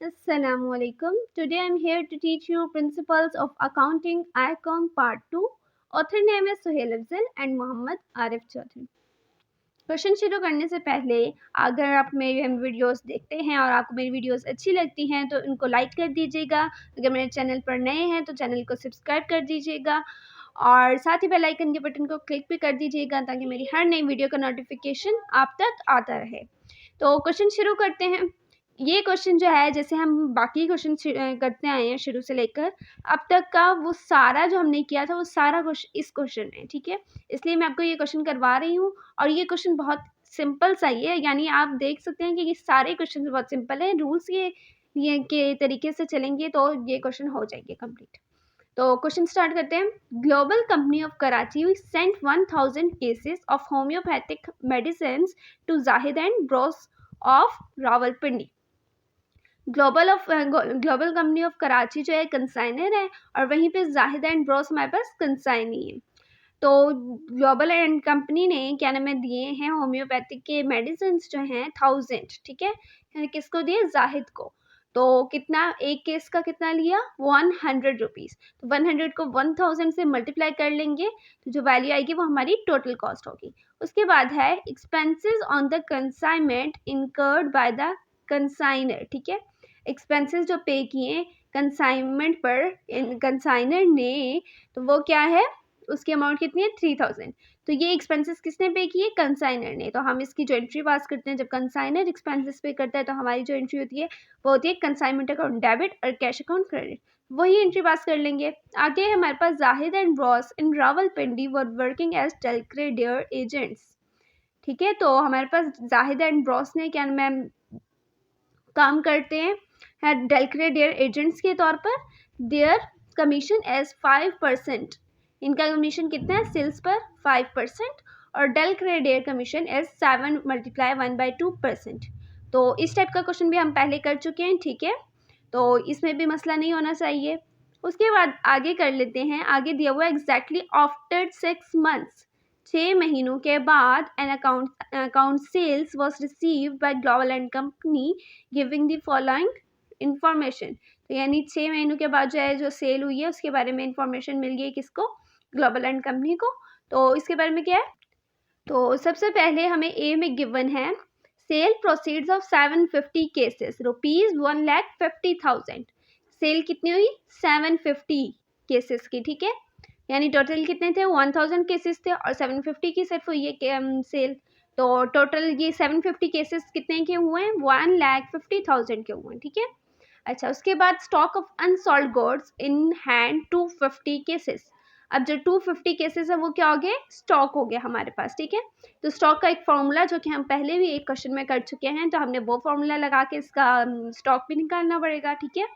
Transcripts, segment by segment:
Assalamualaikum. Today I'm here to teach you principles of accounting ICOM part 2. Author name is Suhail Afzal and Mohammad Arif Chaudhary. Question शुरू करने से पहले अगर आप मेरे videos देखते हैं और आपको मेरी वीडियोस अच्छी लगती हैं तो इनको लाइक कर दीजिएगा। अगर मेरे चैनल पर नए हैं तो चैनल को सब्सक्राइब कर दीजिएगा और साथ ही बेल आइकन के बटन को क्लिक भी कर दीजिएगा ताकि मेरी हर नई वीडियो का नोटिफिकेशन आप तक आता रहे। तो क्वेश्चन शुरू करते हैं। ये क्वेश्चन जो है, जैसे हम बाकी क्वेश्चन करते आए हैं शुरू से लेकर अब तक का, वो सारा जो हमने किया था वो सारा क्वेश्चन इस क्वेश्चन में, ठीक है। इसलिए मैं आपको ये क्वेश्चन करवा रही हूँ और ये क्वेश्चन बहुत सिंपल सा ही है, यानी आप देख सकते हैं कि ये सारे क्वेश्चन बहुत सिंपल है। रूल्स ये के तरीके से चलेंगे तो ये क्वेश्चन हो जाएंगे कंप्लीट। तो क्वेश्चन स्टार्ट करते हैं। Global company of Karachi sent 1000 cases of homeopathic medicine to Zahid and bros of Rawalpindi. Global company of Karachi जो है कंसाइनर है और वहीं पे जाहिद एंड ब्रोस हमारे पास कंसाइनी है। तो ग्लोबल एंड कंपनी ने क्या नाम है दिए हैं होम्योपैथिक के मेडिसिन जो हैं 1000, ठीक है। किसको दिए? जाहिद को। तो कितना, एक केस का कितना लिया? 100 रुपीज़। तो 100 को 1000 से मल्टीप्लाई कर लेंगे तो जो वैल्यू आएगी वो हमारी टोटल कॉस्ट होगी। उसके बाद है expenses on the consignment incurred by the consignor, ठीक है। एक्सपेंसेस जो पे किए कंसाइनमेंट पर कंसाइनर ने, तो वो क्या है, उसकी अमाउंट कितनी है? 3000। तो ये एक्सपेंसेस किसने पे किए? कंसाइनर ने। तो हम इसकी जो एंट्री पास करते हैं, जब कंसाइनर एक्सपेंसेस पे करता है तो हमारी जो एंट्री होती है वो होती है कंसाइनमेंट अकाउंट डेबिट और कैश अकाउंट क्रेडिट, वही एंट्री पास कर लेंगे। आगे हमारे पास Zahid and bros in Rawalpindi were working as del credere agents, ठीक है। तो हमारे पास जाहिद एंड ब्रॉस ने क्या मैम काम करते हैं डेलक्रेडियर एजेंट्स के तौर पर। देयर कमीशन एज 5%, इनका कमीशन कितना है सेल्स पर? 5%। और डेलक्रेडियर कमीशन एज 7 × 1/2%। तो इस टाइप का क्वेश्चन भी हम पहले कर चुके हैं, ठीक है। तो इसमें भी मसला नहीं होना चाहिए। उसके बाद आगे कर लेते हैं। आगे दिया हुआ एग्जैक्टली आफ्टर 6 मंथ्स, 6 महीनों के बाद an account sales was receive by global and company giving the following information. तो यानी 6 महीनों के बाद जो है जो सेल हुई है उसके बारे में इंफॉर्मेशन मिल गई किसको? ग्लोबल एंड कंपनी को। तो इसके बारे में क्या है? तो सबसे पहले हमें ए में गिवन है sale proceeds of 750 cases ₹1,50,000। Sale कितनी हुई? 750 केसेस की, ठीक है। यानी टोटल कितने थे? 1000 केसेस थे और 750 की सिर्फ हुई है सेल। तो टोटल ये 750 केसेस कितने के हुए हैं? 1,50,000 के हुए हैं, ठीक है। अच्छा, उसके बाद stock of unsold goods in hand 250 cases. अब जो 250 केसेस है वो क्या हो गए? स्टॉक हो गया हमारे पास, ठीक है। तो स्टॉक का एक फॉर्मूला जो कि हम पहले भी एक क्वेश्चन में कर चुके हैं, तो हमने वो फॉर्मूला लगा के इसका स्टॉक भी निकालना पड़ेगा, ठीक है।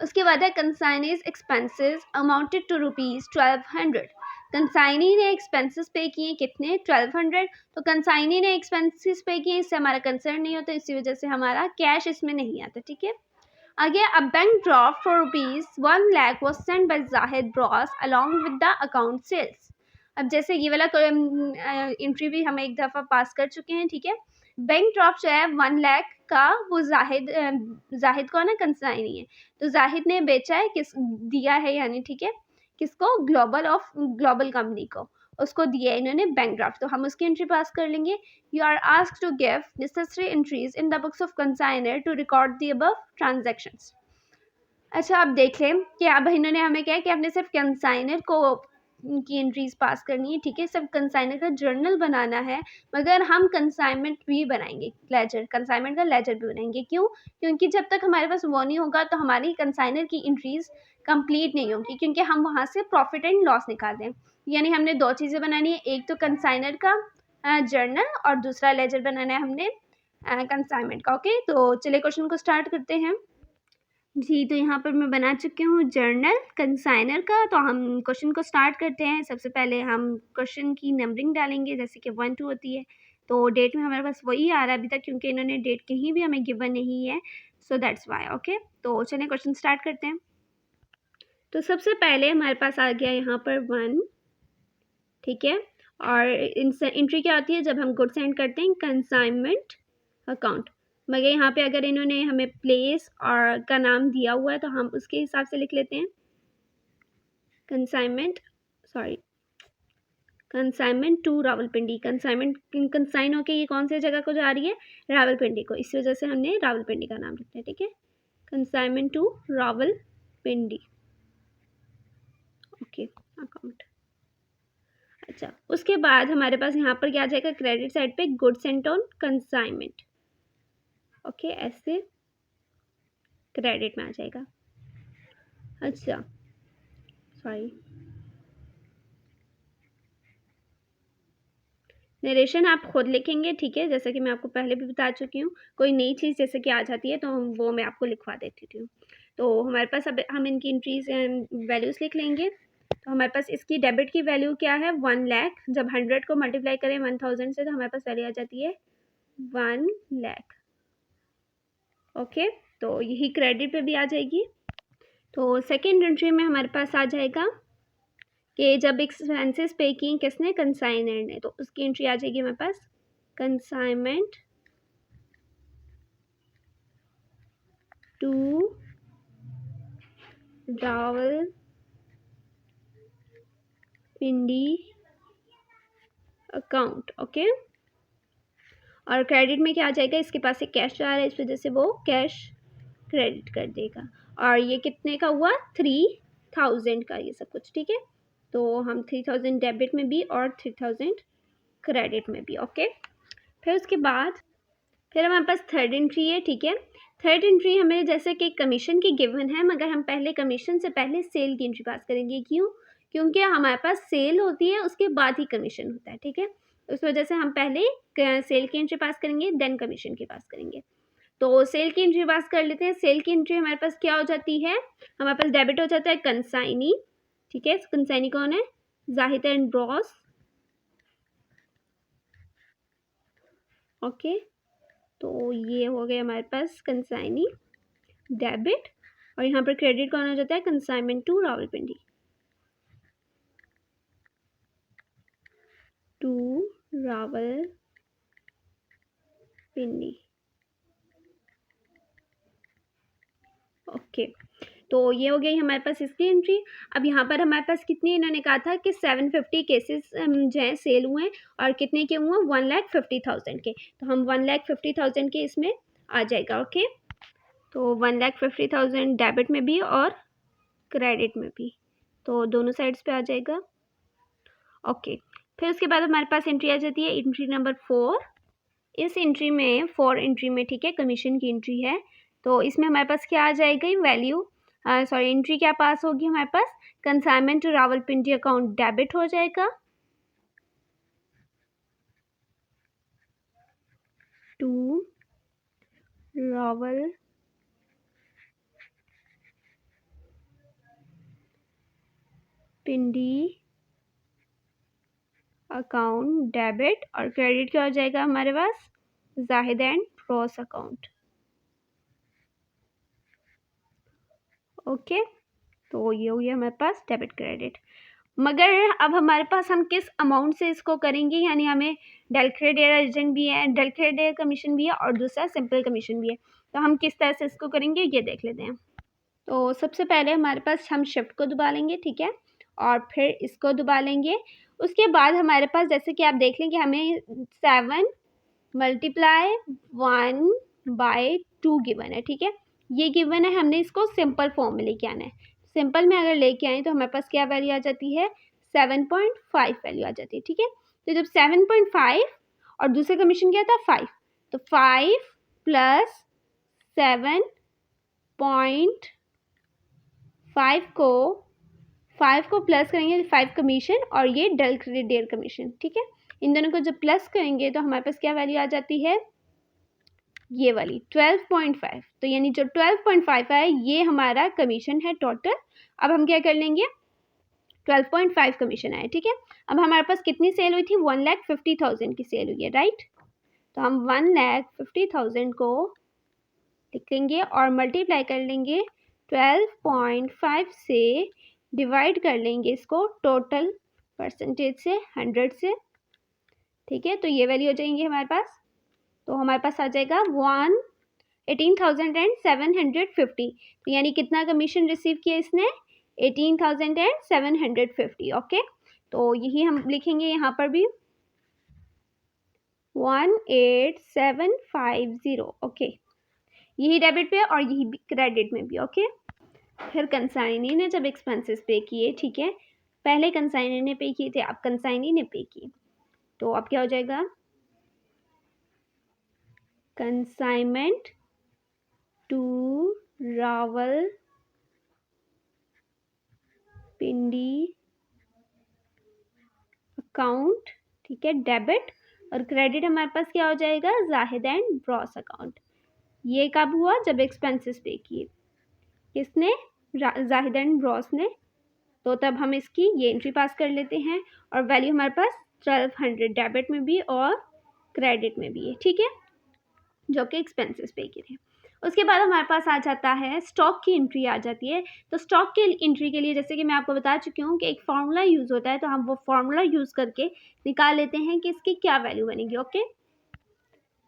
उसके बाद है consignee's expenses amounted to ₹1200। Consignee ने एक्सपेंसेस पे किए कितने? 1200। तो कंसाइनी ने एक्सपेंसेस पे किए, इससे हमारा कंसर्न नहीं होता, इसी वजह से हमारा कैश इसमें नहीं आता, ठीक है। आगे a bank draft for ₹1 lakh was send by Zahid bros along with the account sales. अब जैसे ये वाला एंट्री भी हम एक दफ़ा पास कर चुके हैं, ठीक है। बैंक ड्राफ्ट जो है 1 लाख का, वो जाहिद को ना कंसाइनी है, तो जाहिद ने बेचा है, किस दिया है यानी, ठीक है, किसको? ग्लोबल कंपनी को, उसको दिया है इन्होंने बैंक ड्राफ्ट। तो हम उसकी एंट्री पास कर लेंगे। You are asked to give necessary entries in the books of consignor to record the above transactions. अच्छा, आप देख लें कि अब इन्होंने हमें क्या है कि आपने सिर्फ कंसाइनर को की एंट्रीज पास करनी है, ठीक है। सिर्फ कंसाइनर का जर्नल बनाना है, मगर हम कंसाइनमेंट भी बनाएंगे, लेजर, कंसाइनमेंट का लेजर भी बनाएंगे। क्यों? क्योंकि जब तक हमारे पास वो नहीं होगा तो हमारी कंसाइनर की एंट्रीज कंप्लीट नहीं होगी, क्योंकि हम वहाँ से प्रॉफिट एंड लॉस निकाल दें। यानी हमने 2 चीज़ें बनानी है, एक तो कंसाइनर का जर्नल और दूसरा लेजर बनाना है हमने कंसाइनमेंट का। ओके, तो चलिए क्वेश्चन को स्टार्ट करते हैं जी। तो यहाँ पर मैं बना चुकी हूँ जर्नल कंसाइनर का। तो हम क्वेश्चन को स्टार्ट करते हैं। सबसे पहले हम क्वेश्चन की नंबरिंग डालेंगे, जैसे कि 1 2 होती है। तो डेट में हमारे पास वही आ रहा है अभी तक, क्योंकि इन्होंने डेट कहीं भी हमें गिवन नहीं है, सो दैट्स वाई। ओके, तो चलिए क्वेश्चन स्टार्ट करते हैं। तो सबसे पहले हमारे पास आ गया यहाँ पर 1, ठीक है। और एंट्री क्या होती है जब हम गुड्स सेंड करते हैं? Consignment account. मगर यहाँ पे अगर इन्होंने हमें प्लेस और का नाम दिया हुआ है तो हम उसके हिसाब से लिख लेते हैं कंसाइनमेंट टू रावलपिंडी। कंसाइन होके ये कौन सी जगह को जा रही है, रावलपिंडी को, इस वजह से हमने रावलपिंडी का नाम लिखा है। ठीक है, consignment to Rawalpindi. Okay, account. अच्छा, उसके बाद हमारे पास यहाँ पर क्या आ जाएगा, क्रेडिट साइड पे goods Saint on consignment. Okay, ऐसे क्रेडिट में आ जाएगा। अच्छा, सॉरी, नरेशन आप खुद लिखेंगे। ठीक है, जैसे कि मैं आपको पहले भी बता चुकी हूँ, कोई नई चीज़ जैसे कि आ जाती है तो वो मैं आपको लिखवा देती हूँ। तो हमारे पास अब हम इनकी एंट्रीज वैल्यूज़ लिख लेंगे। तो हमारे पास इसकी डेबिट की वैल्यू क्या है, 1 लाख। जब 100 को मल्टीप्लाई करें 1000 से तो हमारे पास वैल्यू आ जाती है 1 लाख। ओके, तो यही क्रेडिट पे भी आ जाएगी। तो सेकेंड एंट्री में हमारे पास आ जाएगा कि जब एक्सपेंसेस पे की किसने, कंसाइनर ने, तो उसकी एंट्री आ जाएगी हमारे पास consignment to Rawalpindi account. Okay, और क्रेडिट में क्या आ जाएगा, इसके पास एक कैश आ रहा है, इस वजह से वो कैश क्रेडिट कर देगा। और ये कितने का हुआ, 3000 का ये सब कुछ। ठीक है, तो हम 3000 डेबिट में भी और 3000 क्रेडिट में भी। ओके, फिर उसके बाद फिर हमारे पास थर्ड एंट्री है। ठीक है, थर्ड एंट्री हमें जैसे कि कमीशन की गिवन है, मगर हम पहले कमीशन से पहले सेल की एंट्री पास करेंगे। क्यों, क्योंकि हमारे पास सेल होती है उसके बाद ही कमीशन होता है। ठीक है, उस वजह से हम पहले सेल की एंट्री पास करेंगे, देन कमीशन की पास करेंगे। तो सेल की एंट्री पास कर लेते हैं। सेल की एंट्री हमारे पास क्या हो जाती है, हमारे पास डेबिट हो जाता है कंसाइनी। ठीक है, कंसाइनी कौन है, जाहिद एंड ब्रॉस। ओके, तो ये हो गया हमारे पास कंसाइनी डेबिट। और यहाँ पर क्रेडिट कौन हो जाता है, consignment to Rawalpindi, to Rawalpindi. Okay, तो ये हो गई हमारे पास इसकी एंट्री। अब यहाँ पर हमारे पास कितनी, इन्होंने कहा था कि 750 केसेस जो हैं सेल हुए हैं, और कितने के हुए, 1,50,000 के। तो हम 1,50,000 के इसमें आ जाएगा। ओके, तो 1,50,000 डेबिट में भी और क्रेडिट में भी, तो दोनों साइड्स पे आ जाएगा। ओके, फिर उसके बाद हमारे पास एंट्री आ जाती है एंट्री नंबर 4। इस एंट्री में 4 एंट्री में, ठीक है, कमीशन की एंट्री है। तो इसमें हमारे पास क्या आ जाएगी, वैल्यू एंट्री क्या पास होगी हमारे पास, consignment to Rawalpindi account debit हो जाएगा, टू रावलपिंडी अकाउंट डेबिट, और क्रेडिट क्या हो जाएगा हमारे पास, Zahid and Bros account. Okay, तो ये हो गया हमारे पास डेबिट क्रेडिट। मगर अब हमारे पास हम किस अमाउंट से इसको करेंगे, यानी हमें डेल क्रेडिट एजेंट भी है, डेल क्रेडिट कमीशन भी है, और दूसरा सिंपल कमीशन भी है। तो हम किस तरह से इसको करेंगे ये देख लेते हैं। तो सबसे पहले हमारे पास हम शिफ्ट को दबा लेंगे। ठीक है, और फिर इसको दबा लेंगे। उसके बाद हमारे पास जैसे कि आप देख लेंगे हमें 7 मल्टीप्लाई 1/2 गिवन है। ठीक है, ये गिवन है, हमने इसको सिंपल फॉर्म में लेके आना है। सिंपल में अगर लेके आए तो हमारे पास क्या वैल्यू आ जाती है, 7.5 वैल्यू आ जाती है। ठीक है, तो जब 7.5 और दूसरा कमीशन क्या था 5, तो 5 प्लस 7.5 को प्लस करेंगे, 5 कमीशन और ये डेल क्रेडिट कमीशन। ठीक है, इन दोनों को जब प्लस करेंगे तो हमारे पास क्या वैल्यू आ जाती है, ये वाली 12.5। तो यानी जो 12.5 है ये हमारा कमीशन है टोटल। अब हम क्या कर लेंगे, 12.5 कमीशन आया। ठीक है, अब हमारे पास कितनी सेल हुई थी, 1,50,000 की सेल हुई है, राइट। तो हम 1,50,000 को लिखेंगे और मल्टीप्लाई कर लेंगे 12.5 से, डिवाइड कर लेंगे इसको टोटल परसेंटेज से, 100 से। ठीक है, तो ये वैल्यू हो जाएंगी हमारे पास। तो हमारे पास आ जाएगा 18,750। तो यानी कितना कमीशन रिसीव किया इसने? 18,750। ओके, तो यही हम लिखेंगे यहाँ पर भी 18750। ओके, यही डेबिट पे और यही क्रेडिट में भी। ओके, फिर कंसाइनी ने जब एक्सपेंसेस पे किए, ठीक है, पहले कंसाइनी ने पे किए थे, अब कंसाइनी ने पे किए, तो अब क्या हो जाएगा? Consignment to Rawalpindi account, ठीक है, डेबिट, और क्रेडिट हमारे पास क्या हो जाएगा? Zahid and Bros account. ये कब हुआ? जब एक्सपेंसेस पे किए। किसने? जाहिद एंड ब्रॉस ने। तो तब हम इसकी ये एंट्री पास कर लेते हैं, और वैल्यू हमारे पास 1200 डेबिट में भी और क्रेडिट में भी है, ठीक है, जो कि एक्सपेंसेस पे किए थे। उसके बाद हमारे पास आ जाता है स्टॉक की एंट्री आ जाती है। तो स्टॉक की एंट्री के लिए जैसे कि मैं आपको बता चुकी हूँ कि एक फार्मूला यूज़ होता है, तो हम वो फार्मूला यूज़ करके निकाल लेते हैं कि इसकी क्या वैल्यू बनेगी। ओके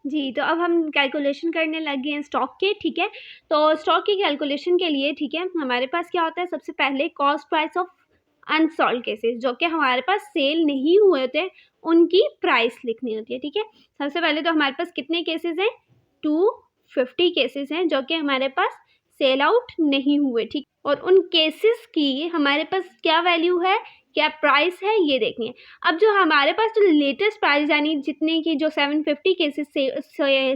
जी, तो अब हम कैलकुलेशन करने लग गए हैं स्टॉक के, ठीक है। तो स्टॉक की कैलकुलेशन के लिए, ठीक है, हमारे पास क्या होता है? सबसे पहले कॉस्ट प्राइस ऑफ अनसॉल्ड केसेस, जो कि हमारे पास सेल नहीं हुए थे, उनकी प्राइस लिखनी होती है, ठीक है। सबसे पहले तो हमारे पास कितने केसेस हैं? 250 केसेस हैं जो कि हमारे पास सेल आउट नहीं हुए, ठीक। और उन केसेस की हमारे पास क्या वैल्यू है, क्या प्राइस है, ये देखनी है। अब जो हमारे पास जो लेटेस्ट प्राइस, यानी जितने की जो 750 केसेस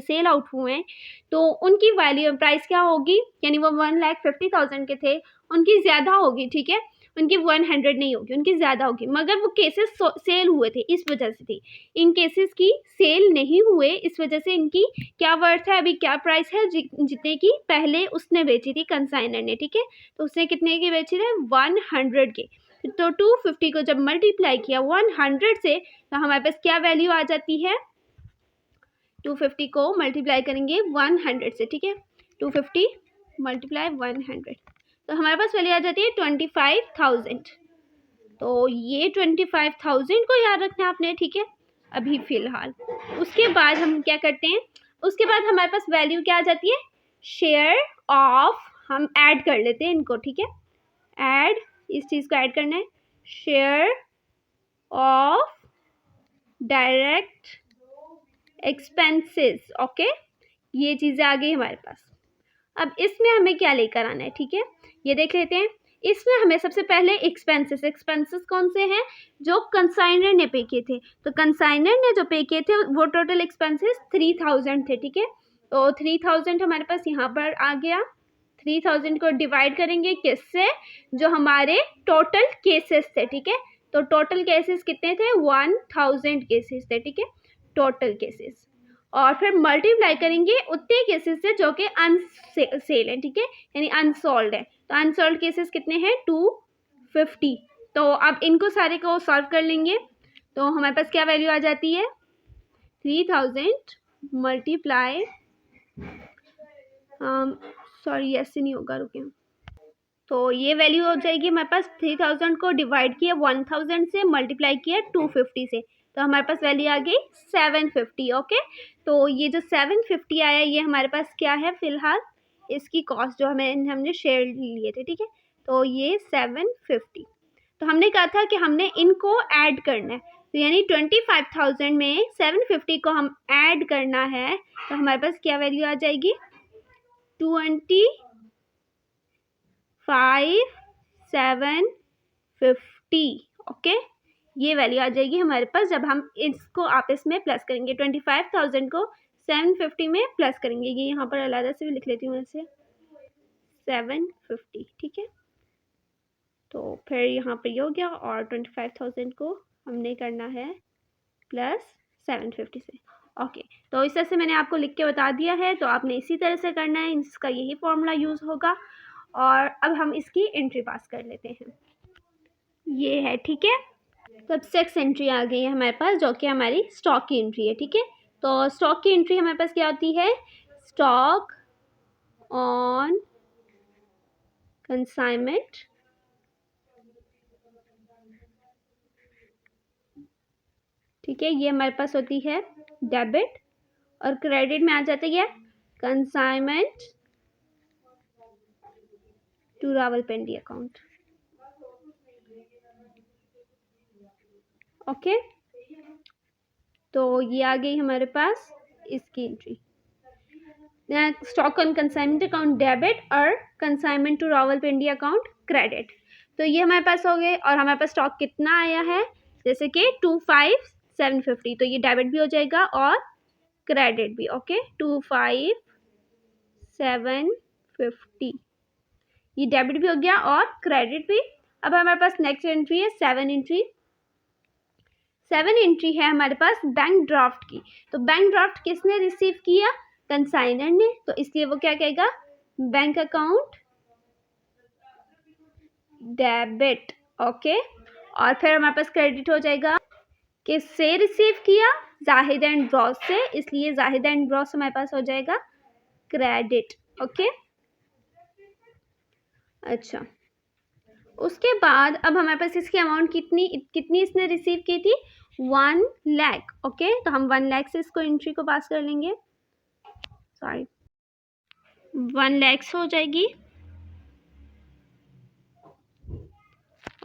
सेल आउट हुए हैं, तो उनकी वैल्यू प्राइस क्या होगी? यानी वो 1,50,000 के थे, उनकी ज़्यादा होगी, ठीक है, उनकी 100 नहीं होगी, उनकी ज़्यादा होगी, मगर वो केसेस सेल हुए थे, इस वजह से थी। इन केसेस की सेल नहीं हुए, इस वजह से इनकी क्या वर्थ है, अभी क्या प्राइस है, जितने की पहले उसने बेची थी कंसाइनर ने, ठीक है। तो उसने कितने की बेची थे? 100 के। तो 250 को जब मल्टीप्लाई किया 100 से, तो हमारे पास क्या वैल्यू आ जाती है? 250 को मल्टीप्लाई करेंगे 100 से, ठीक है, 250 मल्टीप्लाई 100, तो हमारे पास वैल्यू आ जाती है 25,000। तो ये 25,000 को याद रखना आपने, ठीक है, अभी फिलहाल। उसके बाद हम क्या करते हैं? उसके बाद हमारे पास वैल्यू क्या आ जाती है? शेयर ऑफ, हम ऐड कर लेते हैं इनको, ठीक है, ऐड, इस चीज़ को ऐड करना है, share of direct expenses. Okay, ये चीज़ें आ गई हमारे पास। अब इसमें हमें क्या लेकर आना है, ठीक है, ये देख लेते हैं। इसमें हमें सबसे पहले एक्सपेंसेस कौन से हैं? जो कंसाइनर ने पे किए थे। तो कंसाइनर ने जो पे किए थे वो टोटल एक्सपेंसेस 3000 थे, ठीक है। तो 3000 हमारे पास यहाँ पर आ गया। 3000 को डिवाइड करेंगे किससे? जो हमारे टोटल केसेस थे, ठीक है। तो टोटल केसेस कितने थे? 1000 केसेस थे, ठीक है, टोटल केसेस। और फिर मल्टीप्लाई करेंगे उतने केसेस से जो कि अनसेल है, ठीक है, यानी अनसोल्ड है। तो अनसोल्ड केसेस कितने हैं? 250। तो अब इनको सारे को सॉल्व कर लेंगे, तो हमारे पास क्या वैल्यू आ जाती है? 3000 मल्टीप्लाई, सॉरी ऐसे नहीं होगा, रुके। तो ये वैल्यू हो जाएगी हमारे पास 3000 को डिवाइड किया 1000 से, मल्टीप्लाई किया 250 से, तो हमारे पास वैल्यू आ गई 750। ओके, तो ये जो 750 आया, ये हमारे पास क्या है फिलहाल? इसकी कॉस्ट जो हमने शेयर लिए थे, ठीक है, तो ये 750। तो हमने कहा था कि हमने इनको ऐड करना है, तो यानी 25,000 में 750 को हम ऐड करना है, तो हमारे पास क्या वैल्यू आ जाएगी? 25,750। ओके, ये वैल्यू आ जाएगी हमारे पास जब हम इसको आपस में प्लस करेंगे। 25,000 को 750 में प्लस करेंगे, ये यहाँ पर अलग से भी लिख लेती हूँ ऐसे, 750, ठीक है। तो फिर यहाँ पर ये हो गया, और 25,000 को हमने करना है प्लस 750 से। ओके, तो इस तरह से मैंने आपको लिख के बता दिया है, तो आपने इसी तरह से करना है, इसका यही फॉर्मूला यूज़ होगा। और अब हम इसकी एंट्री पास कर लेते हैं, ये है, ठीक है। तो अब 6 एंट्री आ गई है हमारे पास, जो कि हमारी स्टॉक की एंट्री है, ठीक है। तो स्टॉक की एंट्री हमारे पास क्या होती है? स्टॉक ऑन कंसाइनमेंट, ठीक है, ये हमारे पास होती है डेबिट, और क्रेडिट में आ जाती है consignment to Rawalpindi account. Okay, तो ये आ गई हमारे पास इसकी entry. Stock on consignment account debit और consignment to Rawalpindi account credit. तो ये हमारे पास हो गए, और हमारे पास स्टॉक कितना आया है, जैसे कि 25,750, तो ये डेबिट भी हो जाएगा और क्रेडिट भी। ओके, 25,750 ये डेबिट भी हो गया और क्रेडिट भी। अब हमारे पास नेक्स्ट एंट्री है 7 एंट्री। 7 एंट्री है हमारे पास बैंक ड्राफ्ट की। तो बैंक ड्राफ्ट किसने रिसीव किया, कंसाइनर ने, तो इसलिए वो क्या कहेगा, बैंक अकाउंट डेबिट। ओके, और फिर हमारे पास क्रेडिट हो जाएगा, किससे रिसीव किया, जाहिद एंड ब्रॉस से, इसलिए जाहिद एंड ब्रॉस हमारे पास हो जाएगा क्रेडिट। ओके, अच्छा, उसके बाद अब हमारे पास इसकी अमाउंट कितनी इसने रिसीव की थी, 1 लाख। ओके, तो हम 1 लाख से इसको एंट्री को पास कर लेंगे, सॉरी 1 लाख हो जाएगी।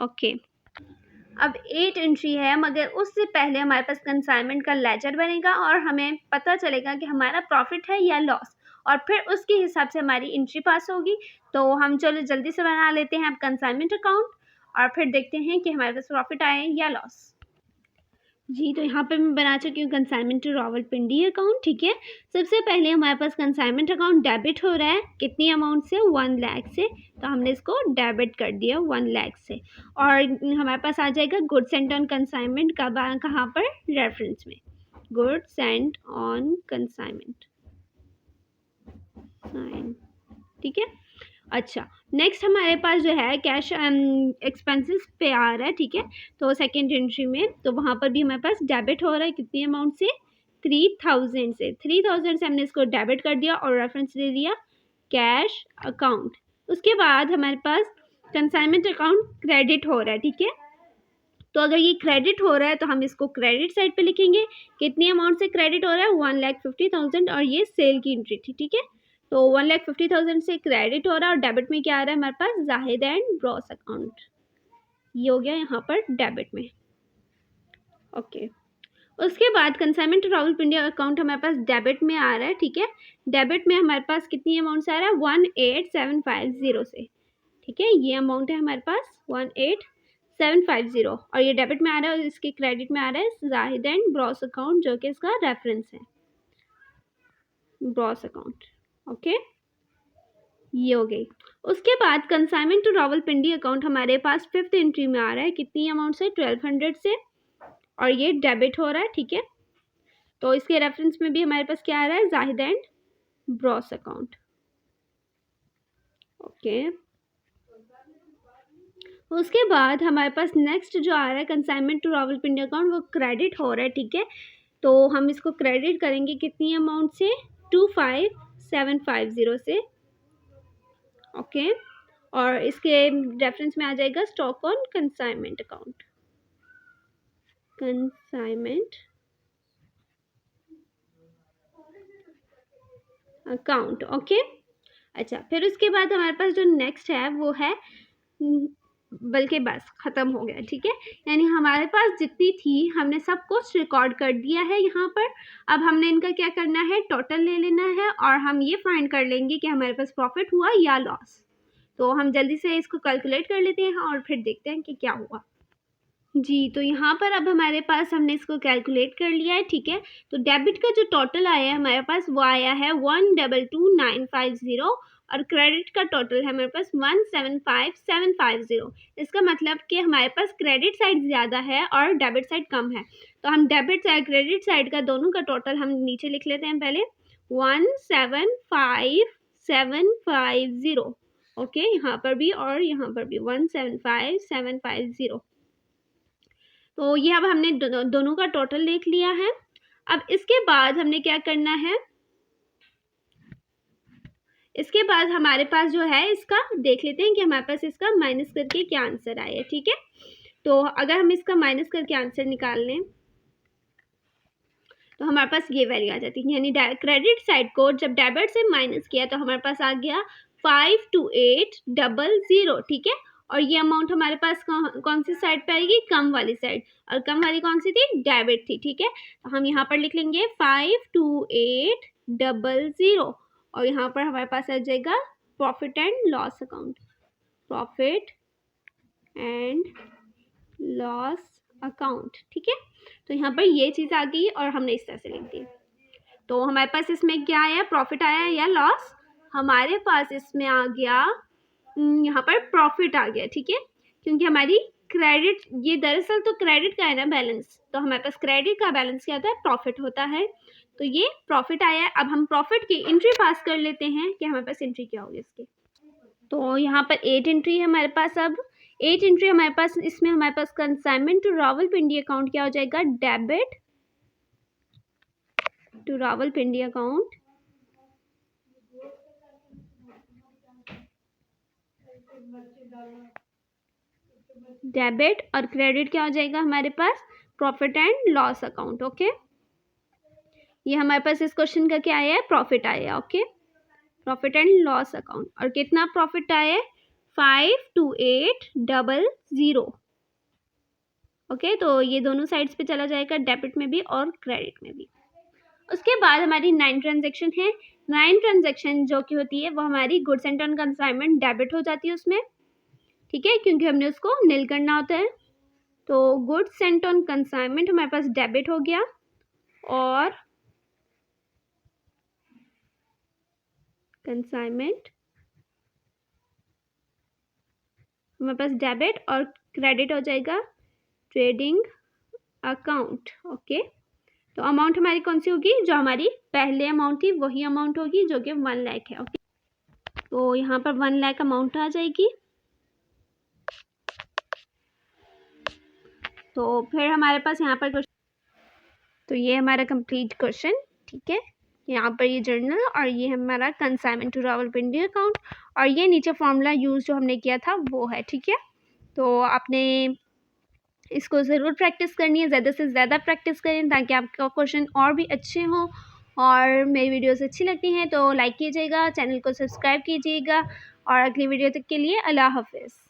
ओके, अब 8 एंट्री है, मगर उससे पहले हमारे पास कंसाइनमेंट का लेजर बनेगा और हमें पता चलेगा कि हमारा प्रॉफिट है या लॉस, और फिर उसके हिसाब से हमारी एंट्री पास होगी। तो हम चलो जल्दी से बना लेते हैं अब कंसाइनमेंट अकाउंट, और फिर देखते हैं कि हमारे पास प्रॉफिट आए या लॉस। जी, तो यहाँ पे मैं बना चुकी हूँ कंसाइनमेंट टू रावलपिंडी अकाउंट। ठीक है, सबसे पहले हमारे पास कंसाइनमेंट अकाउंट डेबिट हो रहा है, कितनी अमाउंट से, 1 लाख से, तो हमने इसको डेबिट कर दिया 1 लाख से। और हमारे पास आ जाएगा गुड्स सेंट ऑन कंसाइनमेंट कहाँ पर, रेफरेंस में, गुड्स सेंट ऑन कंसाइनमेंट। ठीक है, अच्छा, नेक्स्ट हमारे पास जो है कैश एक्सपेंसेस पे आ रहा है। ठीक है, तो सेकंड एंट्री में, तो वहाँ पर भी हमारे पास डेबिट हो रहा है, कितनी अमाउंट से, 3,000 से। 3,000 से हमने इसको डेबिट कर दिया और रेफरेंस दे दिया कैश अकाउंट। उसके बाद हमारे पास कंसाइनमेंट अकाउंट क्रेडिट हो रहा है। ठीक है, तो अगर ये क्रेडिट हो रहा है तो हम इसको क्रेडिट साइड पे लिखेंगे, कितनी अमाउंट से क्रेडिट हो रहा है, 1,50,000, और ये सेल की एंट्री थी। ठीक है, तो 1,50,000 से क्रेडिट हो रहा है, और डेबिट में क्या आ रहा है हमारे पास, जाहिद एंड ब्रॉस अकाउंट, ये हो गया यहाँ पर डेबिट में। ओके, उसके बाद कंसाइनमेंट टू रावलपिंडी अकाउंट हमारे पास डेबिट में आ रहा है। ठीक है, डेबिट में हमारे पास कितनी अमाउंट से आ रहा है, 18,750 से। ठीक है, ये अमाउंट है हमारे पास 18,750, और ये डेबिट में आ रहा है, और इसके क्रेडिट में आ रहा है जाहिद एंड ब्रॉस अकाउंट, जो कि इसका रेफरेंस है, ब्रॉस अकाउंट। ओके, ये हो गई। उसके बाद कंसाइनमेंट टू रावलपिंडी अकाउंट हमारे पास 5th एंट्री में आ रहा है, कितनी अमाउंट से, 1,200 से, और ये डेबिट हो रहा है। ठीक है, तो इसके रेफरेंस में भी हमारे पास क्या आ रहा है, Zahid and Bros account. Okay, उसके बाद हमारे पास नेक्स्ट जो आ रहा है कंसाइनमेंट टू रावलपिंडी अकाउंट, वो क्रेडिट हो रहा है। ठीक है, तो हम इसको क्रेडिट करेंगे कितनी अमाउंट से, 25,750 से। ओके, और इसके रेफरेंस में आ जाएगा stock on consignment account, consignment account. Okay, अच्छा, फिर उसके बाद हमारे पास जो नेक्स्ट है वो है, बल्कि बस ख़त्म हो गया। ठीक है, यानी हमारे पास जितनी थी हमने सब कुछ रिकॉर्ड कर दिया है यहाँ पर। अब हमने इनका क्या करना है, टोटल ले लेना है, और हम ये फाइंड कर लेंगे कि हमारे पास प्रॉफिट हुआ या लॉस। तो हम जल्दी से इसको कैलकुलेट कर लेते हैं और फिर देखते हैं कि क्या हुआ। जी, तो यहाँ पर अब हमारे पास हमने इसको कैलकुलेट कर लिया है। ठीक है, तो डेबिट का जो टोटल आया है हमारे पास, वो आया है 122,950, और क्रेडिट का टोटल है हमारे पास 175,750। इसका मतलब कि हमारे पास क्रेडिट साइड ज़्यादा है और डेबिट साइड कम है। तो हम डेबिट साइड क्रेडिट साइड का दोनों का टोटल हम नीचे लिख लेते हैं पहले, 175,750। ओके, यहाँ पर भी और यहाँ पर भी 175,750। तो ये अब हमने दोनों का टोटल देख लिया है। अब इसके बाद हमने क्या करना है, इसके बाद हमारे पास जो है इसका देख लेते हैं कि हमारे पास इसका माइनस करके क्या आंसर आया है। ठीक है, तो अगर हम इसका माइनस करके आंसर निकाल लें, तो हमारे पास ये वैल्यू आ जाती है, यानी क्रेडिट साइड को जब डेबिट से माइनस किया तो हमारे पास आ गया 52800, ठीक है। और ये अमाउंट हमारे पास कौन सी साइड पे आएगी, कम वाली साइड, और कम वाली कौन सी थी, डेबिट थी, ठीक है। तो हम यहाँ पर लिख लेंगे 52800 और यहाँ पर हमारे पास आ जाएगा profit and loss account, profit and loss account, ठीक है। तो यहाँ पर ये चीज़ आ गई और हमने इस तरह से लिख दी। तो हमारे पास इसमें क्या आया, प्रॉफिट आया या लॉस, हमारे पास इसमें आ गया यहाँ पर प्रॉफिट आ गया, ठीक है, क्योंकि हमारी क्रेडिट, ये दरअसल तो क्रेडिट का है ना बैलेंस, तो हमारे पास क्रेडिट का बैलेंस क्या होता है, प्रॉफिट होता है। तो ये प्रॉफिट आया है। अब हम प्रॉफिट की एंट्री पास कर लेते हैं कि हमारे पास एंट्री क्या होगी इसकी। तो यहाँ पर 8 एंट्री है हमारे पास। अब 8 एंट्री हमारे पास, इसमें हमारे पास कंसाइनमेंट टू रावलपिंडी अकाउंट क्या हो जाएगा, debit to Rawalpindi account, debit, और क्रेडिट क्या हो जाएगा हमारे पास, profit and loss account. Okay, ये हमारे पास इस क्वेश्चन का क्या आया है, प्रॉफिट आया। Okay, profit and loss account, और कितना प्रॉफिट आया है, 52800। ओके, तो ये दोनों साइड्स पे चला जाएगा, डेबिट में भी और क्रेडिट में भी। उसके बाद हमारी 9 ट्रांजेक्शन है। 9 ट्रांजेक्शन जो कि होती है वो हमारी goods and on consignment debit हो जाती है उसमें, ठीक है, क्योंकि हमने उसको नील करना होता है। तो गुड्स एंड ऑन कंसाइनमेंट हमारे पास डेबिट हो गया, और कंसाइनमेंट हमारे पास डेबिट, और क्रेडिट हो जाएगा ट्रेडिंग अकाउंट। ओके, तो अमाउंट हमारी कौन सी होगी, जो हमारी पहले अमाउंट थी वही अमाउंट होगी, जो कि 1 लाख है। ओके, तो यहाँ पर 1 लाख अमाउंट आ जाएगी। तो फिर हमारे पास यहाँ पर तो ये हमारा कंप्लीट क्वेश्चन, ठीक है। यहाँ पर ये जर्नल, और ये हमारा कंसाइनमेंट टू रावलपिंडी अकाउंट, और ये नीचे फॉर्मूला यूज जो हमने किया था वो है, ठीक है। तो आपने इसको ज़रूर प्रैक्टिस करनी है, ज़्यादा से ज़्यादा प्रैक्टिस करें ताकि आपका क्वेश्चन और भी अच्छे हों। और मेरी वीडियोस अच्छी लगती हैं तो लाइक कीजिएगा, चैनल को सब्सक्राइब कीजिएगा, और अगली वीडियो तक के लिए अल्लाह हाफिज़।